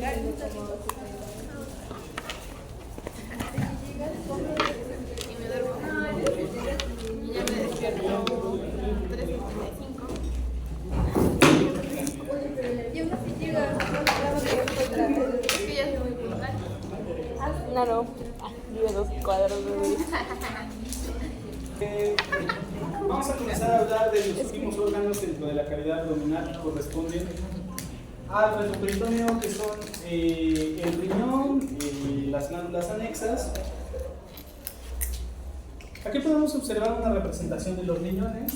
No. Vive 2 cuadros, bebé. Vamos a comenzar a hablar de los últimos órganos dentro de la cavidad abdominal que corresponden al retroperitoneum, que son el riñón y las glándulas anexas. Aquí podemos observar una representación de los riñones.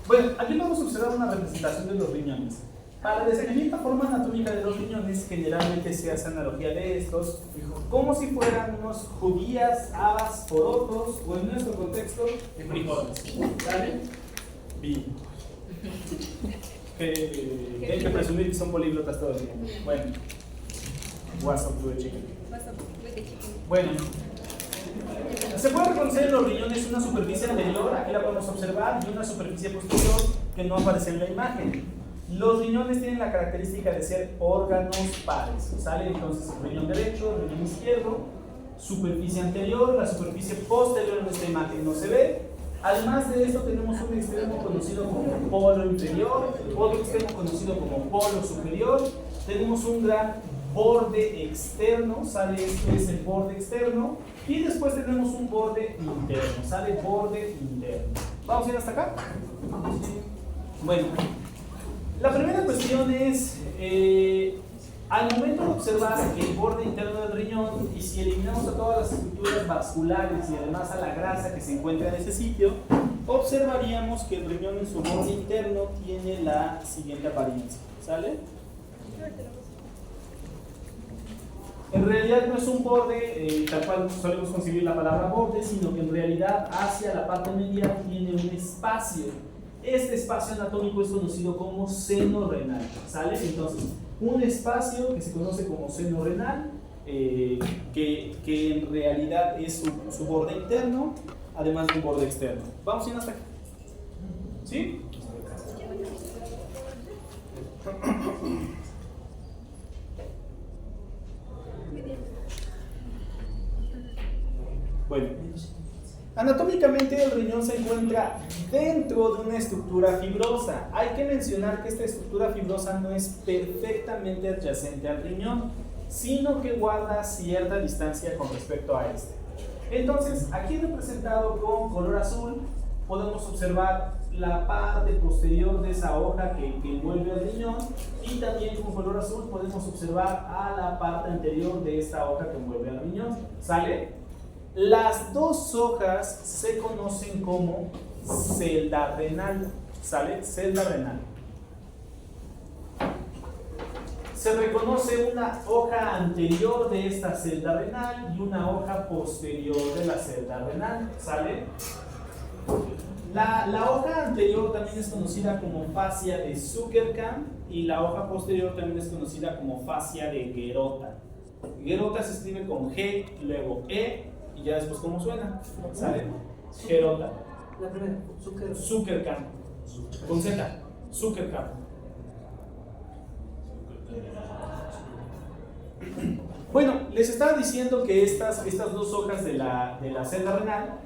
Bueno, aquí podemos observar una representación de los riñones. Para describir la forma anatómica de los riñones, generalmente se hace analogía de estos como si fueran unos judías, habas, porotos, o en nuestro contexto, de frijoles. ¿Sale? Bien. Hay que presumir que son políglotas todo el tiempo. Bueno, what's up to the chicken. Bueno, se puede reconocer en los riñones una superficie anterior, aquí la podemos observar, y una superficie posterior que no aparece en la imagen. Los riñones tienen la característica de ser órganos pares, ¿sale? Entonces, el riñón derecho, el riñón izquierdo, superficie anterior, la superficie posterior en esta imagen no se ve. Además de esto, tenemos un extremo conocido como polo inferior, otro extremo conocido como polo superior. Tenemos un gran borde externo, ¿sale? Esto es el borde externo. Y después tenemos un borde interno, ¿sale? Borde interno. ¿Vamos a ir hasta acá? Bueno. La primera cuestión es, al momento de observar el borde interno del riñón, y si eliminamos a todas las estructuras vasculares y además a la grasa que se encuentra en ese sitio, observaríamos que el riñón en su borde interno tiene la siguiente apariencia, ¿sale? En realidad no es un borde tal cual solemos concebir la palabra borde, sino que en realidad hacia la parte media tiene un espacio. Este espacio anatómico es conocido como seno renal, ¿sale? Entonces, un espacio que se conoce como seno renal, que en realidad es su borde interno, además de un borde externo. ¿Vamos bien hasta aquí? ¿Sí? Bueno. Anatómicamente el riñón se encuentra dentro de una estructura fibrosa. Hay que mencionar que esta estructura fibrosa no es perfectamente adyacente al riñón, sino que guarda cierta distancia con respecto a este. Entonces, aquí representado con color azul, podemos observar la parte posterior de esa hoja que envuelve al riñón, y también con color azul podemos observar a la parte anterior de esta hoja que envuelve al riñón. ¿Sale? Las dos hojas se conocen como celda renal, ¿sale? Celda renal. Se reconoce una hoja anterior de esta celda renal y una hoja posterior de la celda renal, ¿sale? La hoja anterior también es conocida como fascia de Zuckerkamp y la hoja posterior también es conocida como fascia de Gerota. Gerota se escribe con G, luego E, y ya después cómo suena, ¿sale? Gerota. La primera, Zuckerkamp. Con Z. Zuckerkamp. Bueno, les estaba diciendo que estas dos hojas de la celda renal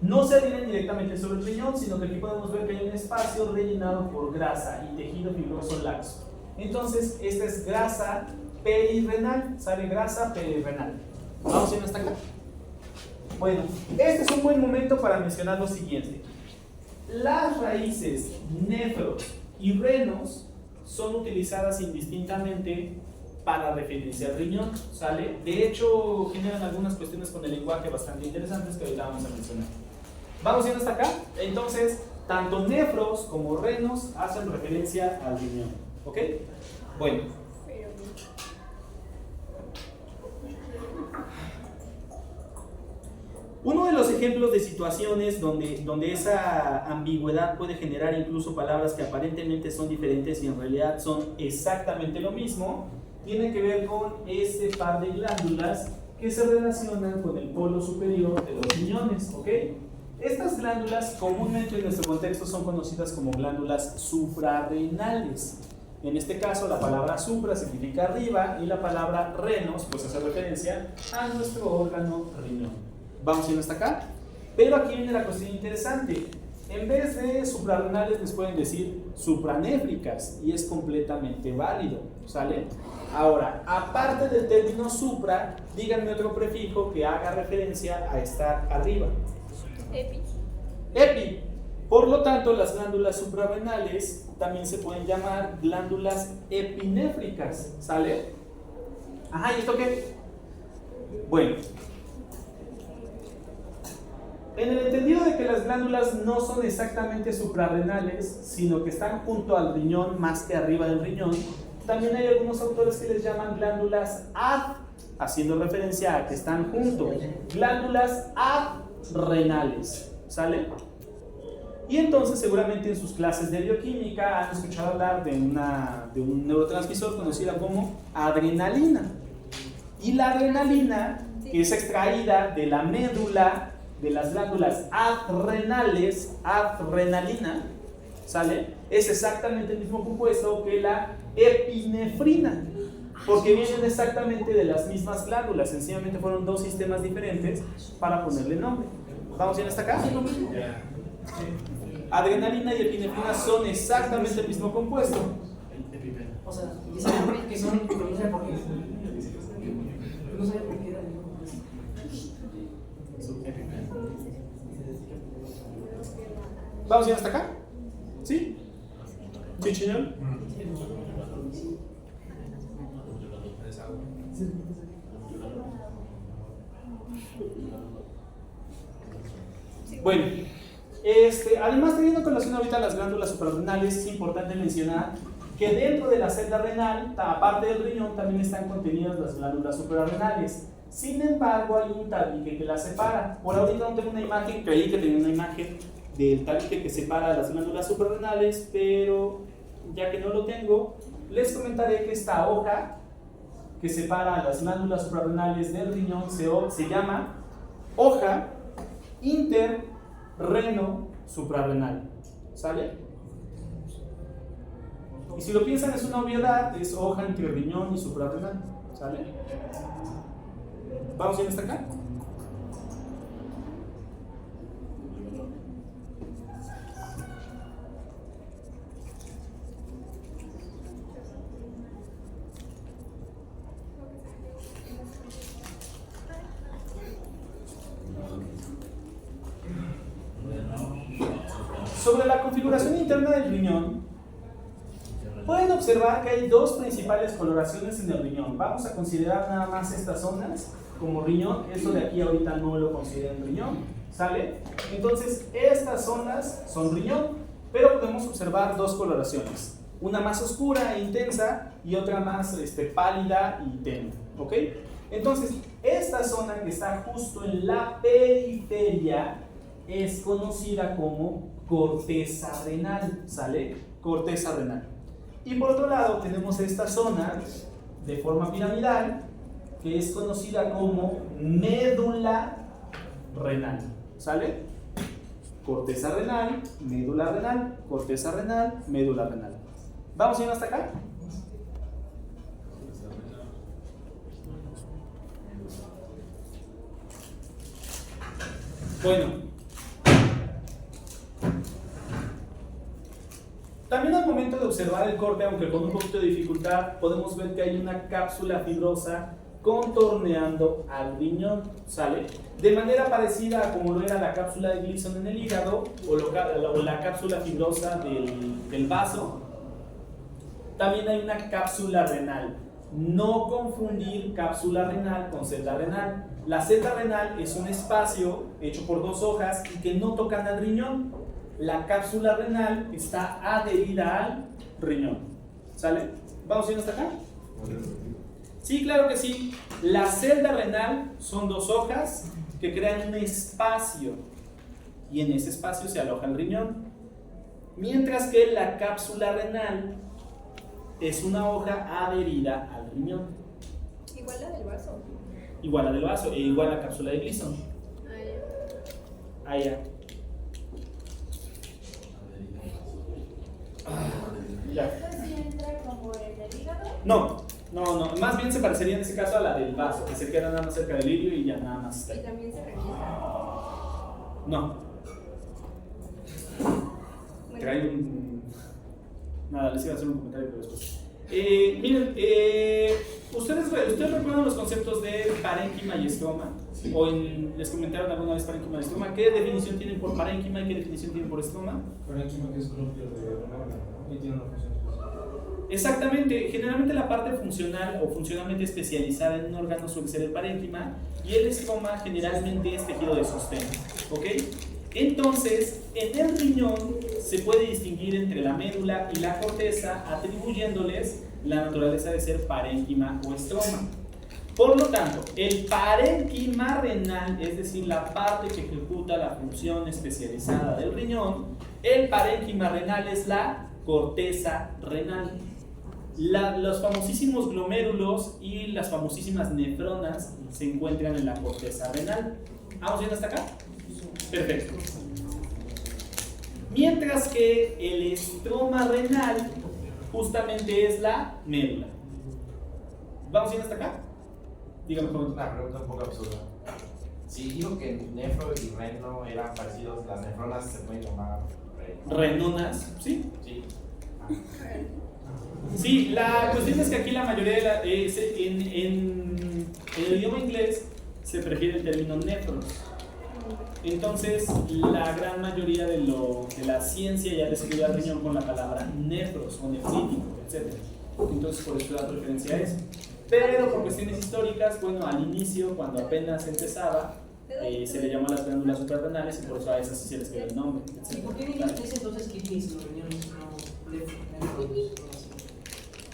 no se adhieren directamente sobre el riñón, sino que aquí podemos ver que hay un espacio rellenado por grasa y tejido fibroso laxo. Entonces, esta es grasa perirrenal, ¿sale? Grasa perirrenal. ¿Vamos a ir hasta acá? Bueno, este es un buen momento para mencionar lo siguiente. Las raíces nefros y renos son utilizadas indistintamente para referirse al riñón, ¿sale? De hecho, generan algunas cuestiones con el lenguaje bastante interesantes que ahorita vamos a mencionar. ¿Vamos a ir hasta acá? Entonces, tanto nefros como renos hacen referencia al riñón, ¿ok? Bueno. Uno de los ejemplos de situaciones donde esa ambigüedad puede generar incluso palabras que aparentemente son diferentes y en realidad son exactamente lo mismo, tiene que ver con este par de glándulas que se relacionan con el polo superior de los riñones, ¿ok? Estas glándulas comúnmente en nuestro contexto son conocidas como glándulas suprarrenales. En este caso la palabra supra significa arriba y la palabra renos pues hace referencia a nuestro órgano riñón. Vamos yendo hasta acá, pero aquí viene la cuestión interesante. En vez de suprarrenales les pueden decir supranéfricas y es completamente válido, ¿sale? Ahora, aparte del término supra, díganme otro prefijo que haga referencia a estar arriba. Epi. Epi. Por lo tanto, las glándulas suprarrenales también se pueden llamar glándulas epinéfricas, ¿sale? Ajá, ¿y esto qué? Bueno, en el entendido de que las glándulas no son exactamente suprarrenales, sino que están junto al riñón más que arriba del riñón, también hay algunos autores que les llaman glándulas haciendo referencia a que están junto, glándulas adrenales, ¿sale? Y entonces seguramente en sus clases de bioquímica han escuchado hablar de un neurotransmisor conocido como adrenalina. Y la adrenalina, que es extraída de la médula de las glándulas adrenales, adrenalina, ¿sale? Es exactamente el mismo compuesto que la epinefrina, porque vienen exactamente de las mismas glándulas, sencillamente fueron dos sistemas diferentes para ponerle nombre. ¿Vamos bien hasta acá? Adrenalina y epinefrina son exactamente el mismo compuesto. O sea, y saben que son, pero no sé por qué. No sé por qué era el mismo compuesto. ¿Vamos bien hasta acá? ¿Sí? ¿Sí, señor? Bueno, además teniendo colación ahorita las glándulas suprarrenales, es importante mencionar que dentro de la celda renal, aparte del riñón, también están contenidas las glándulas suprarrenales. Sin embargo, hay un tabique que las separa. Por ahorita no tengo una imagen, creí que tenía una imagen del tabique que separa las glándulas suprarrenales, pero ya que no lo tengo, les comentaré que esta hoja que separa las glándulas suprarrenales del riñón se llama hoja interreno suprarrenal, ¿sale? Y si lo piensan es una obviedad, es hoja entre riñón y suprarrenal, ¿sale? ¿Vamos bien hasta acá? Sobre la configuración interna del riñón, pueden observar que hay dos principales coloraciones en el riñón. Vamos a considerar nada más estas zonas como riñón. Esto de aquí ahorita no lo consideren riñón, ¿sale? Entonces, estas zonas son riñón, pero podemos observar dos coloraciones. Una más oscura e intensa y otra más pálida y tenue, ¿ok? Entonces, esta zona que está justo en la periferia es conocida como corteza renal, ¿sale? Corteza renal. Y por otro lado tenemos esta zona de forma piramidal que es conocida como médula renal, ¿sale? Corteza renal, médula renal, corteza renal, médula renal. ¿Vamos bien hasta acá? Bueno, también al momento de observar el corte, aunque con un poquito de dificultad, podemos ver que hay una cápsula fibrosa contorneando al riñón, ¿sale? De manera parecida a como lo era la cápsula de Gleason en el hígado o la cápsula fibrosa del vaso. También hay una cápsula renal. No confundir cápsula renal con celda renal. La celda renal es un espacio hecho por dos hojas y que no tocan al riñón. La cápsula renal está adherida al riñón, ¿sale? ¿Vamos bien hasta acá? Sí, claro que sí. La celda renal son dos hojas que crean un espacio y en ese espacio se aloja el riñón. Mientras que la cápsula renal es una hoja adherida al riñón. Igual la del vaso. Igual a la del vaso e igual a la cápsula de Gleason. Ah, ya. Ah, ya. Ya. ¿Esta sí entra como en el hígado? No, más bien se parecería en ese caso a la del vaso, que se queda nada más cerca del ilio y ya nada más está Y ahí. también se realiza. No, trae un... Nada, les iba a hacer un comentario pero después. Miren, ¿ustedes recuerdan los conceptos de parénquima y estroma? ¿O les comentaron alguna vez parénquima y estroma? ¿Qué definición tienen por parénquima y qué definición tienen por estroma? Parénquima que es propio de órgano y tiene una función especial. Exactamente, generalmente la parte funcional o funcionalmente especializada en un órgano suele ser el parénquima y el estroma generalmente es tejido de sostén, ¿ok? Entonces, en el riñón se puede distinguir entre la médula y la corteza atribuyéndoles la naturaleza de ser parénquima o estroma. Por lo tanto, el parénquima renal, es decir, la parte que ejecuta la función especializada del riñón, el parénquima renal es la corteza renal. Los famosísimos glomérulos y las famosísimas nefronas se encuentran en la corteza renal. ¿Vamos bien hasta acá? Perfecto. Mientras que el estroma renal justamente es la médula. ¿Vamos bien hasta acá? Dígame cómo. Una pregunta un poco absurda. Si digo que nefro y reno eran parecidos, las nefronas se pueden llamar Renonas, ¿sí? Sí. Sí, la cuestión es que aquí la mayoría de en el idioma inglés se prefiere el término nefros. Entonces, la gran mayoría de la ciencia ya describe al riñón con la palabra nefros o nefrítico, etc. Entonces, por eso da preferencia a eso. Pero por cuestiones históricas, bueno, al inicio, cuando apenas empezaba, se le llamó a las glándulas suprarrenales y por eso a esas sí se les quedó el nombre, etc. ¿Y por qué dirían que es entonces kidneys, los riñones, no nefros?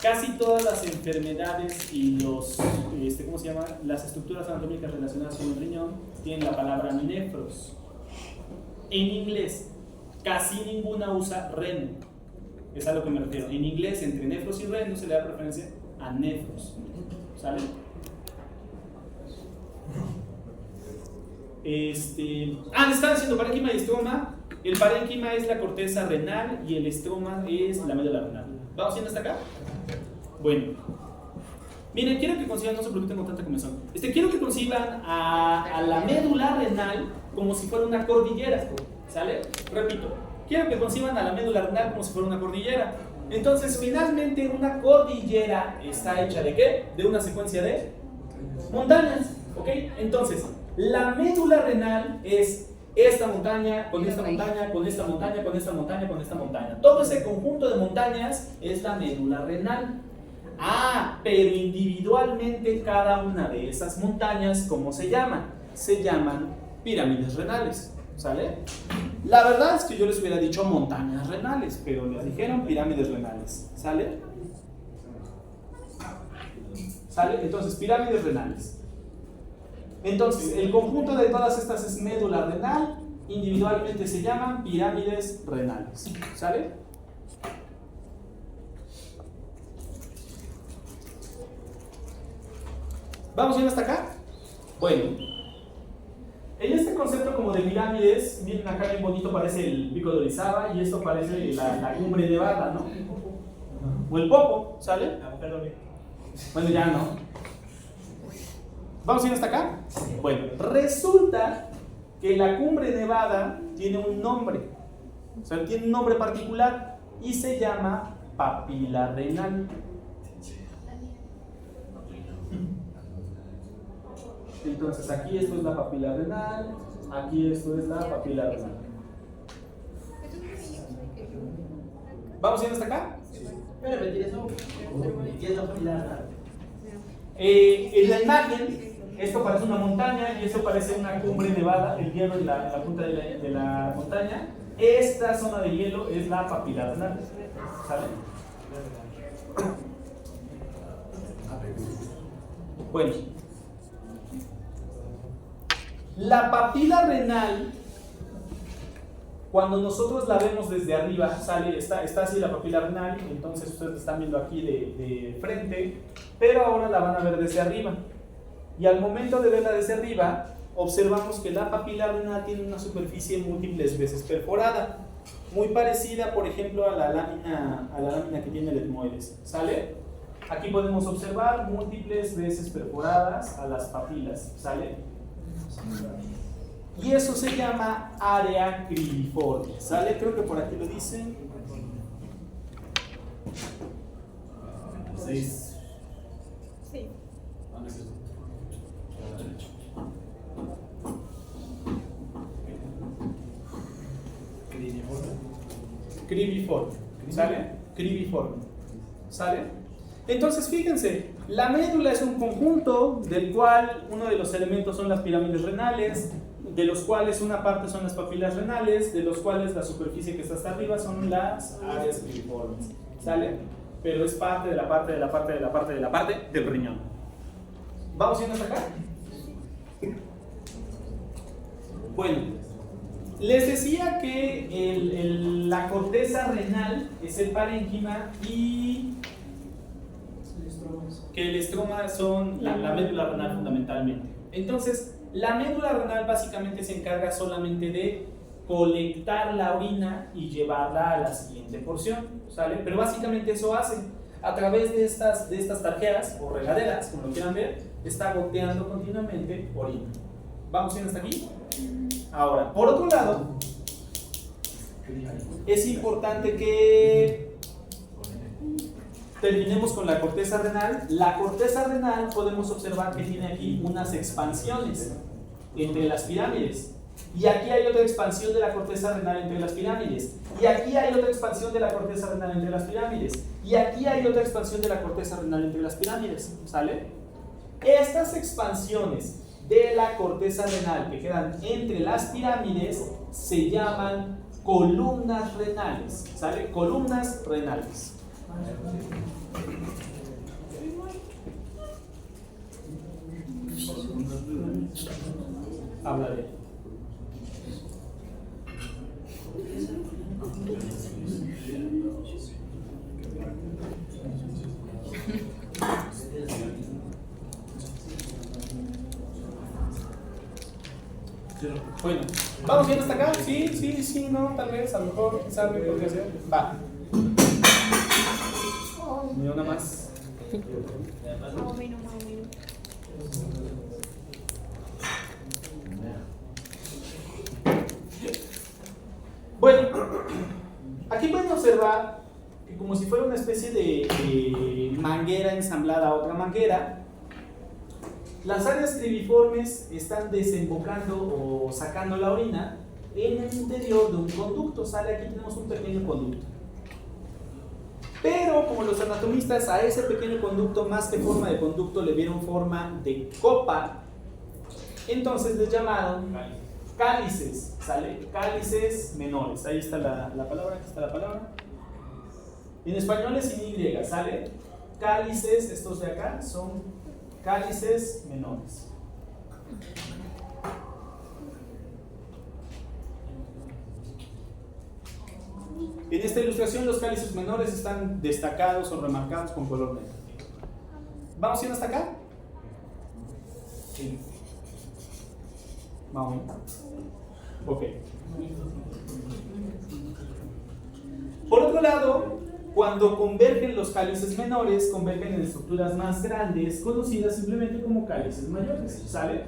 Casi todas las enfermedades y ¿cómo se llama? Las estructuras anatómicas relacionadas con el riñón tienen la palabra nefros. En inglés, casi ninguna usa reno. Es a lo que me refiero. En inglés, entre nefros y reno se le da preferencia a nefros. ¿Sale? Les estaba diciendo parénquima y estroma. El parénquima es la corteza renal y el estroma es la médula renal. ¿Vamos bien hasta acá? Bueno, miren, quiero que conciban, no se preocupen con tanta comezón. Quiero que conciban a la médula renal como si fuera una cordillera, ¿sale? Repito, quiero que conciban a la médula renal como si fuera una cordillera. Entonces, finalmente, una cordillera está hecha ¿de qué? De una secuencia de montañas, ¿ok? Entonces, la médula renal es esta montaña, con esta montaña, con esta montaña, con esta montaña, con esta montaña. Todo ese conjunto de montañas es la médula renal. Pero individualmente cada una de esas montañas, ¿cómo se llaman? Se llaman pirámides renales, ¿sale? La verdad es que yo les hubiera dicho montañas renales, pero les dijeron pirámides renales, ¿sale? ¿Sale? Entonces, pirámides renales. Entonces, el conjunto de todas estas es médula renal, individualmente se llaman pirámides renales, ¿sale? ¿Vamos bien hasta acá? Bueno, en este concepto como de pirámides, miren acá bien bonito parece el pico de Orizaba y esto parece la cumbre nevada, ¿no? O el Popo, ¿sale? Bueno, ya no. ¿Vamos bien hasta acá? Bueno, resulta que la cumbre nevada tiene un nombre, o sea, tiene un nombre particular y se llama papila renal. Entonces aquí esto es la papila renal, aquí esto es la papila renal. ¿Vamos bien hasta acá? ¿Puede repetir eso? ¿Qué es la papila renal? En la imagen, esto parece una montaña y esto parece una cumbre nevada, el hielo en la punta de la montaña. Esta zona de hielo es la papila renal. ¿Sale? Bueno, la papila renal, cuando nosotros la vemos desde arriba, está así la papila renal, entonces ustedes la están viendo aquí de frente, pero ahora la van a ver desde arriba. Y al momento de verla desde arriba, observamos que la papila renal tiene una superficie múltiples veces perforada. muy parecida, por ejemplo, a la lámina que tiene el etmoides, ¿sale? Aquí podemos observar múltiples veces perforadas a las papilas, ¿sale? Y eso se llama área cribiforme, ¿sale? Creo que por aquí lo dicen. 6. Sí. Cribiforme, ¿sale? Cribiforme, ¿sale? Entonces fíjense, la médula es un conjunto del cual uno de los elementos son las pirámides renales, de los cuales una parte son las papilas renales, de los cuales la superficie que está hasta arriba son las áreas cribiformes, ¿sale? Pero es parte de la parte del riñón. ¿Vamos yendo hasta acá? Bueno, les decía que la corteza renal es el parénquima y que el estroma son la médula renal fundamentalmente. Entonces, la médula renal básicamente se encarga solamente de colectar la orina y llevarla a la siguiente porción, ¿sale? Pero básicamente eso hace. A través de estas tarjeas o regaderas, como lo quieran ver, está goteando continuamente orina. ¿Vamos bien hasta aquí? Ahora, por otro lado, es importante que terminemos con la corteza renal. La corteza renal podemos observar que tiene aquí unas expansiones entre las pirámides. Y aquí hay otra expansión de la corteza renal entre las pirámides. Y aquí hay otra expansión de la corteza renal entre las pirámides. Y aquí hay otra expansión de la corteza renal entre las pirámides. ¿Sale? Estas expansiones de la corteza renal que quedan entre las pirámides se llaman columnas renales. ¿Sale? Columnas renales. Hablaré. Bueno, ¿vamos bien hasta acá? Sí, no, tal vez, a lo mejor, ¿sabe qué podría hacer? Va. Ni una más. Bueno, aquí pueden observar que como si fuera una especie de manguera ensamblada a otra manguera, las áreas cribiformes están desembocando o sacando la orina en el interior de un conducto. Sale, aquí tenemos un pequeño conducto. Pero como los anatomistas a ese pequeño conducto, más que forma de conducto, le dieron forma de copa, entonces les llamaron cálices, ¿sale? Cálices menores. Ahí está la palabra, aquí está la palabra. En español es sin Y, ¿sale? Cálices, estos de acá, son cálices menores. En esta ilustración los cálices menores están destacados o remarcados con color negro. ¿Vamos bien hasta acá? Sí. Vamos. Ok. Por otro lado, cuando convergen los cálices menores, convergen en estructuras más grandes, conocidas simplemente como cálices mayores, ¿sale?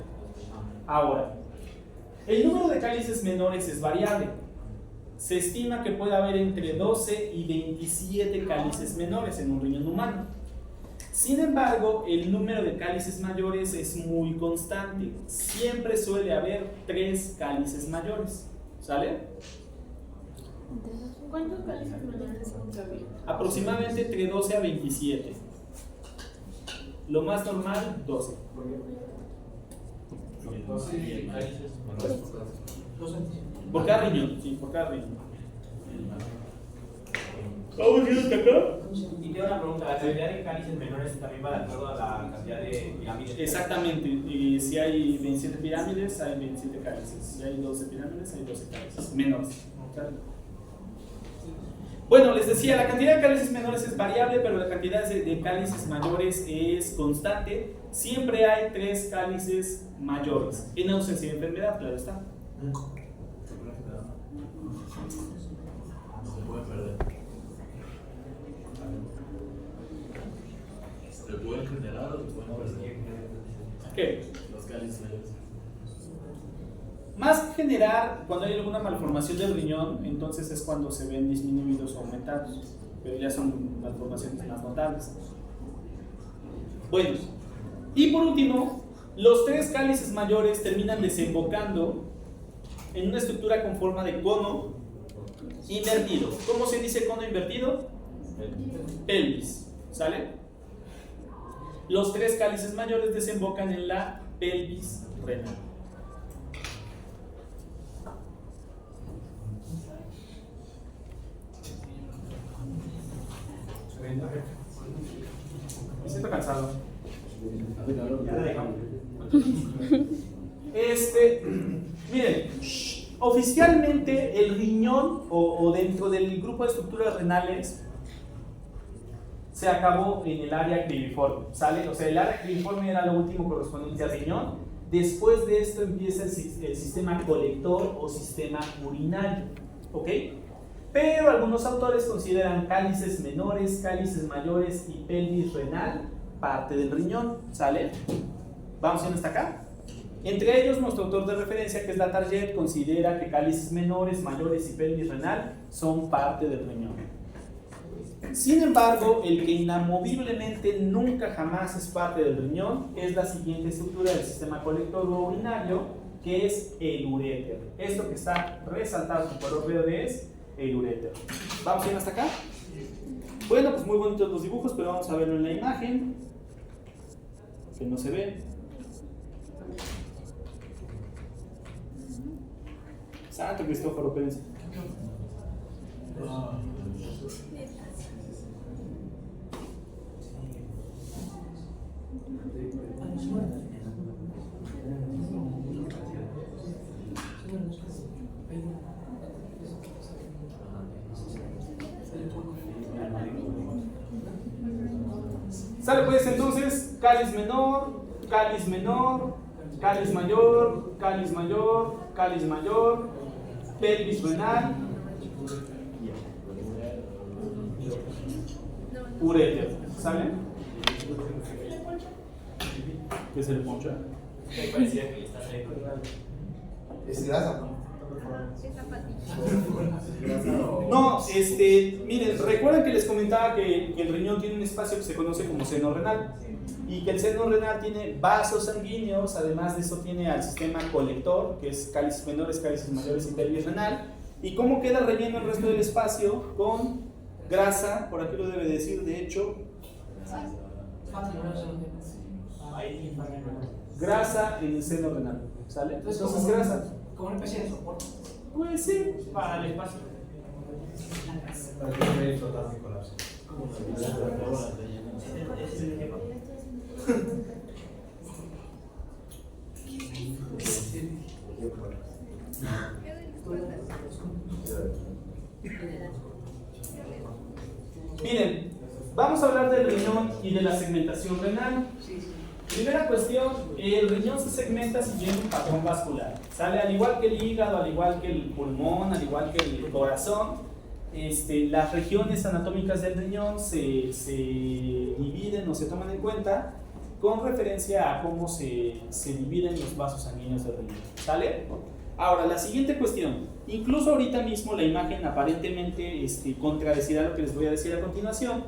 Ahora, el número de cálices menores es variable. Se estima que puede haber entre 12 y 27 cálices menores en un riñón humano. Sin embargo, el número de cálices mayores es muy constante. Siempre suele haber 3 cálices mayores, ¿sale? ¿Cuántos cálices mayores son? Aproximadamente entre 12 a 27. Lo más normal, 12. 12 cálices menores. Por cada riñón, sí, por cada riñón. ¿Vamos bien hasta acá? Y tengo una pregunta, ¿la cantidad de cálices menores también va de acuerdo a la cantidad de pirámides? Exactamente, y si hay 27 pirámides, hay 27 cálices. Si hay 12 pirámides, hay 12 cálices menores. Bueno, les decía, la cantidad de cálices menores es variable, pero la cantidad de cálices mayores es constante. Siempre hay 3 cálices mayores, en ausencia de enfermedad, claro está. ¿Qué? Los cálices mayores. Más que generar, cuando hay alguna malformación del riñón, entonces es cuando se ven disminuidos o aumentados, pero ya son malformaciones más notables. Bueno, y por último, los tres cálices mayores terminan desembocando en una estructura con forma de cono invertido. ¿Cómo se dice cono invertido? Pelvis, ¿sale? Los tres cálices mayores desembocan en la pelvis renal. Me siento cansado. Ya la dejamos. Miren, oficialmente el riñón o dentro del grupo de estructuras renales se acabó en el área cribriforme, ¿sale? O sea, el área cribriforme era lo último correspondiente al riñón. Después de esto empieza el sistema colector o sistema urinario, ¿ok? Pero algunos autores consideran cálices menores, cálices mayores y pelvis renal parte del riñón, ¿sale? Vamos bien hasta acá. Entre ellos, nuestro autor de referencia, que es Latarjet, considera que cálices menores, mayores y pelvis renal son parte del riñón. Sin embargo, el que inamoviblemente nunca jamás es parte del riñón es la siguiente estructura del sistema colector o urinario, que es el uréter. Esto que está resaltado en color verde es el uréter. ¿Vamos bien hasta acá? Bueno, pues muy bonitos los dibujos, pero vamos a verlo en la imagen, que no se ve. Santo Cristóforo, espérense. Sale pues entonces, cáliz menor, cáliz menor, cáliz mayor, cáliz mayor, cáliz mayor, pelvis renal, uréter. ¿Sale? ¿Qué se le poncha? Me parecía que está seco. Es grasa, ¿no? No, miren, recuerden que les comentaba que el riñón tiene un espacio que se conoce como seno renal y que el seno renal tiene vasos sanguíneos, además de eso tiene al sistema colector, que es cálices menores, cálices mayores y pelvis renal. ¿Y cómo queda relleno el resto del espacio? Con grasa, por aquí lo debe decir, de hecho, grasa en el seno renal, ¿sale? Entonces grasa. Como una especie de soporte. Pues sí, Para el espacio. Para que no me flotar mi colapso. Miren, vamos a hablar del riñón y de la segmentación renal. Primera cuestión, el riñón se segmenta siguiendo un patrón vascular. Sale al igual que el hígado, al igual que el pulmón, al igual que el corazón. Las regiones anatómicas del riñón se dividen o se toman en cuenta con referencia a cómo se dividen los vasos sanguíneos del riñón. ¿Sale? Ahora, la siguiente cuestión. Incluso ahorita mismo la imagen aparentemente contradecirá lo que les voy a decir a continuación,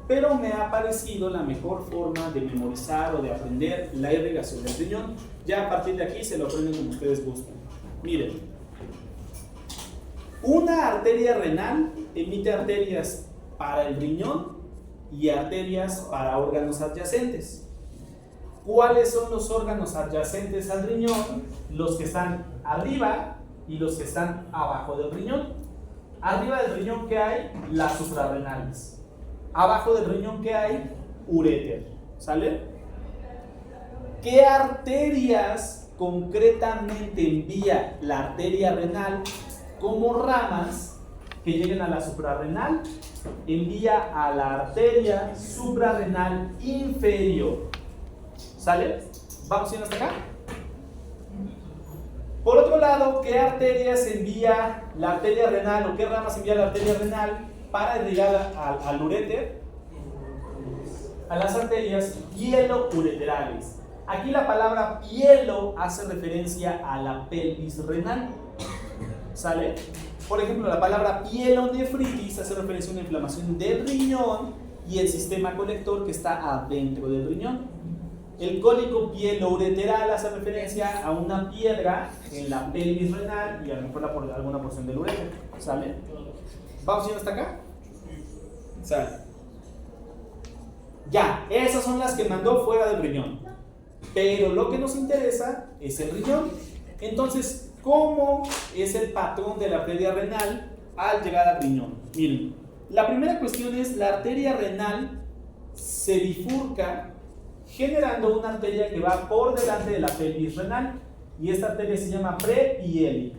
pero me ha parecido la mejor forma de memorizar o de aprender la irrigación del riñón. Ya a partir de aquí se lo aprenden como ustedes gusten. Miren, una arteria renal emite arterias para el riñón y arterias para órganos adyacentes. ¿Cuáles son los órganos adyacentes al riñón? Los que están arriba y los que están abajo del riñón. Arriba del riñón, ¿qué hay? Las suprarrenales. Abajo del riñón, ¿qué hay? Uréter. ¿Sale? ¿Qué arterias concretamente envía la arteria renal como ramas que lleguen a la suprarrenal? Envía a la arteria suprarrenal inferior. ¿Sale? ¿Vamos bien hasta acá? Por otro lado, ¿qué arterias envía la arteria renal o qué ramas envía la arteria renal para irrigar al uréter? A las arterias hieloureterales. Aquí la palabra pielo hace referencia a la pelvis renal. ¿Sale? Por ejemplo, la palabra pielonefritis hace referencia a una inflamación del riñón y el sistema colector que está adentro del riñón. El cólico pielo-ureteral hace referencia a una piedra en la pelvis renal y a lo mejor por alguna porción del uréter. ¿Sale? ¿Vamos bien hasta acá? ¿Sale? Ya, esas son las que mandó fuera del riñón. Pero lo que nos interesa es el riñón. Entonces, ¿cómo es el patrón de la arteria renal al llegar al riñón? Miren, la primera cuestión es la arteria renal se bifurca generando una arteria que va por delante de la pelvis renal y esta arteria se llama prepiélica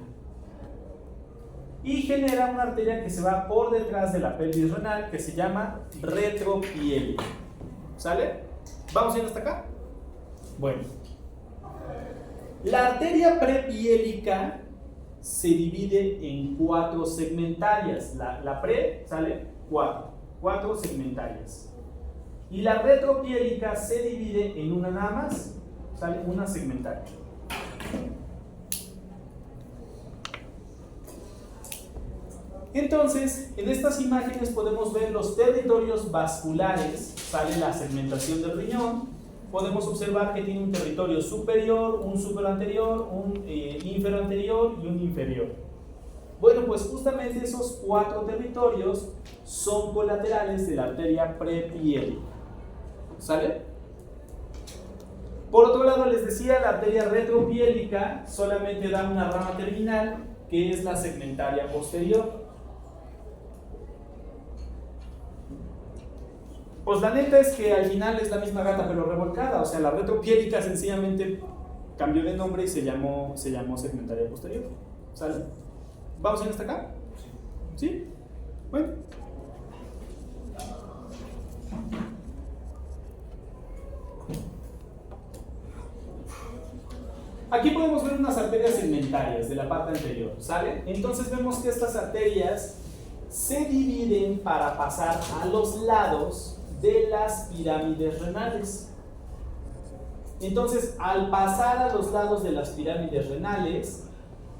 y genera una arteria que se va por detrás de la pelvis renal que se llama retropiélica. ¿Sale? ¿Vamos bien hasta acá? Bueno, la arteria prepiélica se divide en 4 segmentarias. La pre, ¿sale? 4 segmentarias. Y la retropiélica se divide en una nada más, ¿sale? Una segmentaria. Entonces, en estas imágenes podemos ver los territorios vasculares, sale la segmentación del riñón. Podemos observar que tiene un territorio superior, un superanterior, un inferoanterior y un inferior. Bueno, pues justamente esos 4 territorios son colaterales de la arteria prepiélica. ¿Sale? Por otro lado, les decía, la arteria retropiélica solamente da una rama terminal, que es la segmentaria posterior. Pues la neta es que al final es la misma gata pero revolcada, o sea, la retropiélica sencillamente cambió de nombre y se llamó segmentaria posterior. ¿Sale? ¿Vamos bien hasta acá? ¿Sí? Bueno. Aquí podemos ver unas arterias segmentarias de la parte anterior, ¿sale? Entonces vemos que estas arterias se dividen para pasar a los lados de las pirámides renales. Entonces, al pasar a los lados de las pirámides renales,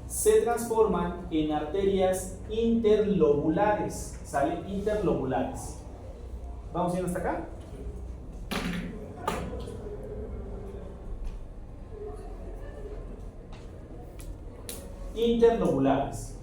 se transforman en arterias interlobulares, ¿sale? Interlobulares. ¿Vamos bien hasta acá? Interlobulares.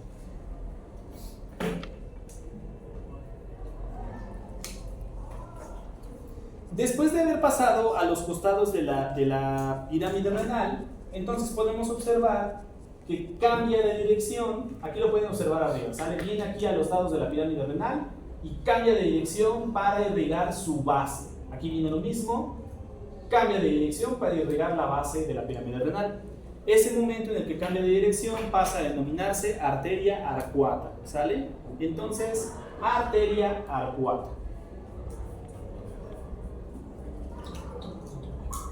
Después de haber pasado a los costados de la pirámide renal, entonces podemos observar que cambia de dirección. Aquí lo pueden observar arriba, sale bien aquí a los lados de la pirámide renal y cambia de dirección para irrigar su base. Aquí viene lo mismo, cambia de dirección para irrigar la base de la pirámide renal. Ese momento en el que cambia de dirección pasa a denominarse arteria arcuata, ¿sale? Entonces, arteria arcuata.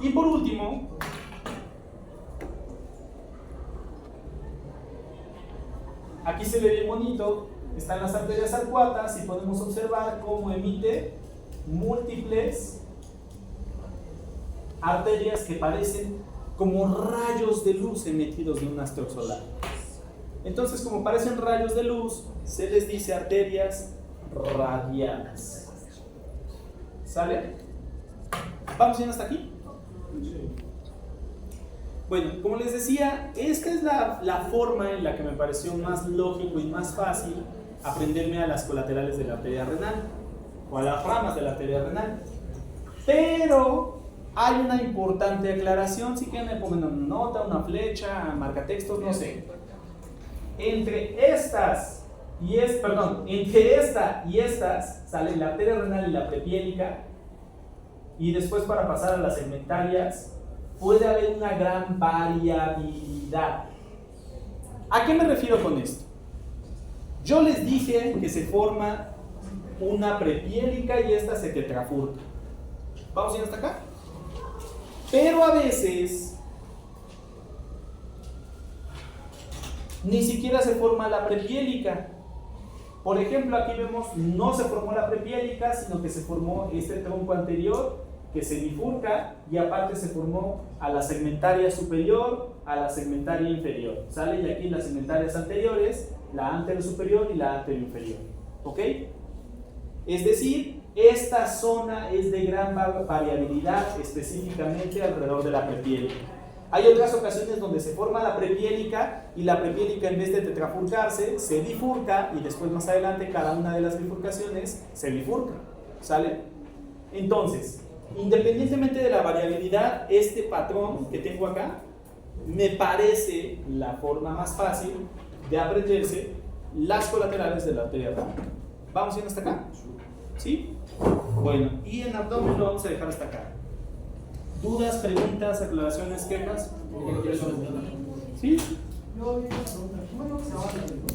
Y por último, aquí se ve bien bonito, están las arterias arcuatas y podemos observar cómo emite múltiples arterias que parecen como rayos de luz emitidos de un astro solar. Entonces, como parecen rayos de luz, se les dice arterias radiadas. ¿Sale? ¿Vamos bien hasta aquí? Bueno, como les decía, esta es la forma en la que me pareció más lógico y más fácil aprenderme a las colaterales de la arteria renal o a las ramas de la arteria renal. Pero hay una importante aclaración, si quieren me pongan una nota, una flecha, marcatextos, no sé. Entre estas entre esta y estas sale la arteria renal y la prepiélica. Y después, para pasar a las segmentarias, puede haber una gran variabilidad. ¿A qué me refiero con esto? Yo les dije que se forma una prepiélica y esta se tetrafurca. ¿Vamos bien hasta acá? Pero a veces ni siquiera se forma la prepiélica. Por ejemplo, aquí vemos, no se formó la prepiélica, sino que se formó este tronco anterior, que se bifurca y aparte se formó a la segmentaria superior, a la segmentaria inferior. ¿Sale? Y aquí las segmentarias anteriores, la anterior superior y la anterior inferior. ¿Ok? Es decir, esta zona es de gran variabilidad específicamente alrededor de la prepiélica. Hay otras ocasiones donde se forma la prepiélica y la prepiélica en vez de tetrafurcarse se bifurca y después más adelante cada una de las bifurcaciones se bifurca. ¿Sale? Entonces, independientemente de la variabilidad, este patrón que tengo acá me parece la forma más fácil de aprenderse las colaterales de la arteria ramal. ¿Vamos bien hasta acá? ¿Sí? Bueno, y en abdomen lo vamos a dejar hasta acá. ¿Dudas, preguntas, aclaraciones, quejas? ¿Sí? Yo, una pregunta. ¿Cómo es lo que se llama?